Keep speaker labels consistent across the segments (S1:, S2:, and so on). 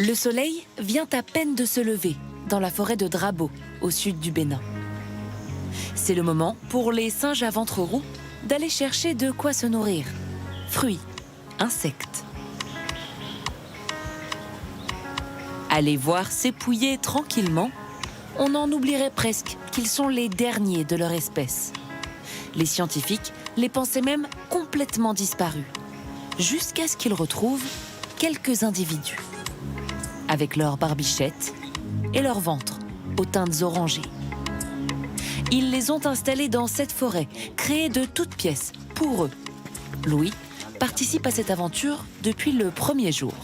S1: Le soleil vient à peine de se lever dans la forêt de Drabo, au sud du Bénin. C'est le moment pour les singes à ventre roux d'aller chercher de quoi se nourrir. Fruits, insectes. Aller voir s'épouiller tranquillement, on en oublierait presque qu'ils sont les derniers de leur espèce. Les scientifiques les pensaient même complètement disparus, jusqu'à ce qu'ils retrouvent quelques individus, avec leurs barbichettes et leur ventre aux teintes orangées. Ils les ont installés dans cette forêt, créée de toutes pièces, pour eux. Louis participe à cette aventure depuis le premier jour.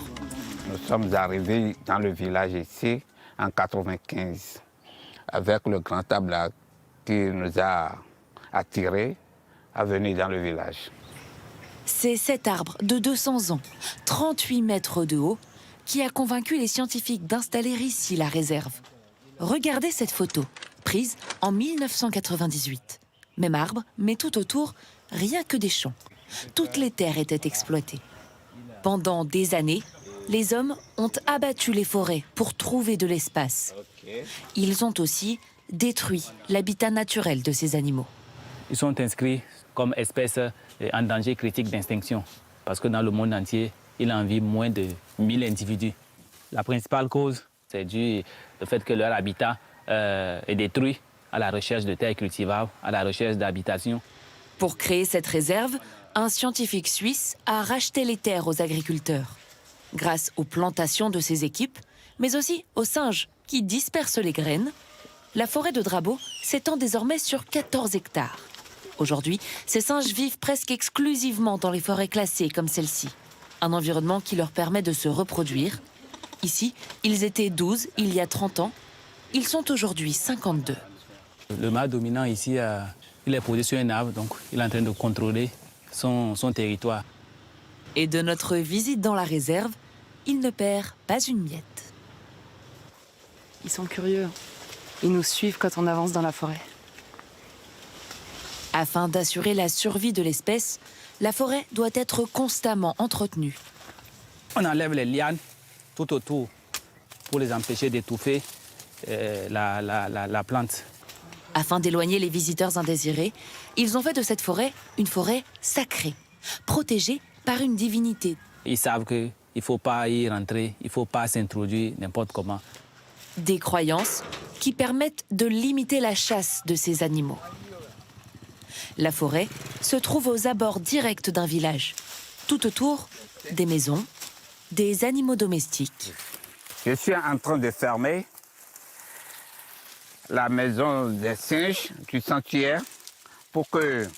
S2: Nous sommes arrivés dans le village ici en 1995, avec le grand tabla qui nous a attirés à venir dans le village.
S1: C'est cet arbre de 200 ans, 38 mètres de haut, qui a convaincu les scientifiques d'installer ici la réserve. Regardez cette photo, prise en 1998. Même arbre, mais tout autour, rien que des champs. Toutes les terres étaient exploitées. Pendant des années, les hommes ont abattu les forêts pour trouver de l'espace. Ils ont aussi détruit l'habitat naturel de ces animaux.
S3: Ils sont inscrits comme espèces en danger critique d'extinction, parce que dans le monde entier, il en vit moins de 1000 individus. La principale cause, c'est dû au fait que leur habitat est détruit à la recherche de terres cultivables, à la recherche d'habitations.
S1: Pour créer cette réserve, un scientifique suisse a racheté les terres aux agriculteurs. Grâce aux plantations de ses équipes, mais aussi aux singes qui dispersent les graines, la forêt de Drabo s'étend désormais sur 14 hectares. Aujourd'hui, ces singes vivent presque exclusivement dans les forêts classées comme celle-ci. Un environnement qui leur permet de se reproduire. Ici, ils étaient 12 il y a 30 ans. Ils sont aujourd'hui 52.
S3: Le mâle dominant ici, il est posé sur un arbre, donc il est en train de contrôler son territoire.
S1: Et de notre visite dans la réserve, il ne perd pas une miette.
S4: Ils sont curieux. Ils nous suivent quand on avance dans la forêt.
S1: Afin d'assurer la survie de l'espèce, la forêt doit être constamment entretenue.
S3: On enlève les lianes tout autour pour les empêcher d'étouffer la plante.
S1: Afin d'éloigner les visiteurs indésirés, ils ont fait de cette forêt une forêt sacrée, protégée par une divinité.
S3: Ils savent qu'il ne faut pas y rentrer, il ne faut pas s'introduire n'importe comment.
S1: Des croyances qui permettent de limiter la chasse de ces animaux. La forêt se trouve aux abords directs d'un village. Tout autour, des maisons, des animaux domestiques.
S2: Je suis en train de fermer la maison des singes du sanctuaire pour que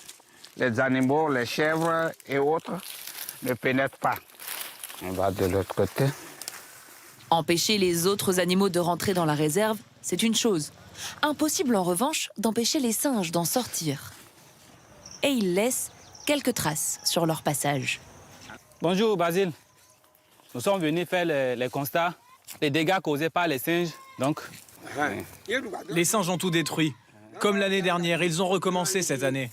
S2: les animaux, les chèvres et autres ne pénètrent pas. On va de l'autre côté.
S1: Empêcher les autres animaux de rentrer dans la réserve, c'est une chose. Impossible en revanche d'empêcher les singes d'en sortir. Et ils laissent quelques traces sur leur passage.
S3: Bonjour Basile. Nous sommes venus faire les constats, les dégâts causés par les singes. Donc,
S5: les singes ont tout détruit. Comme l'année dernière, ils ont recommencé cette année.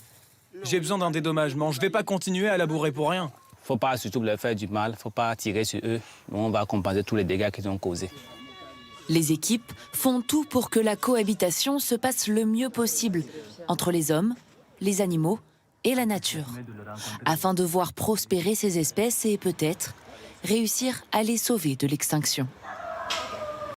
S5: J'ai besoin d'un dédommagement. Je ne vais pas continuer à labourer pour rien.
S3: faut pas surtout leur faire du mal, faut pas tirer sur eux. On va compenser tous les dégâts qu'ils ont causés.
S1: Les équipes font tout pour que la cohabitation se passe le mieux possible entre les hommes, les animaux et la nature, afin de voir prospérer ces espèces et peut-être réussir à les sauver de l'extinction.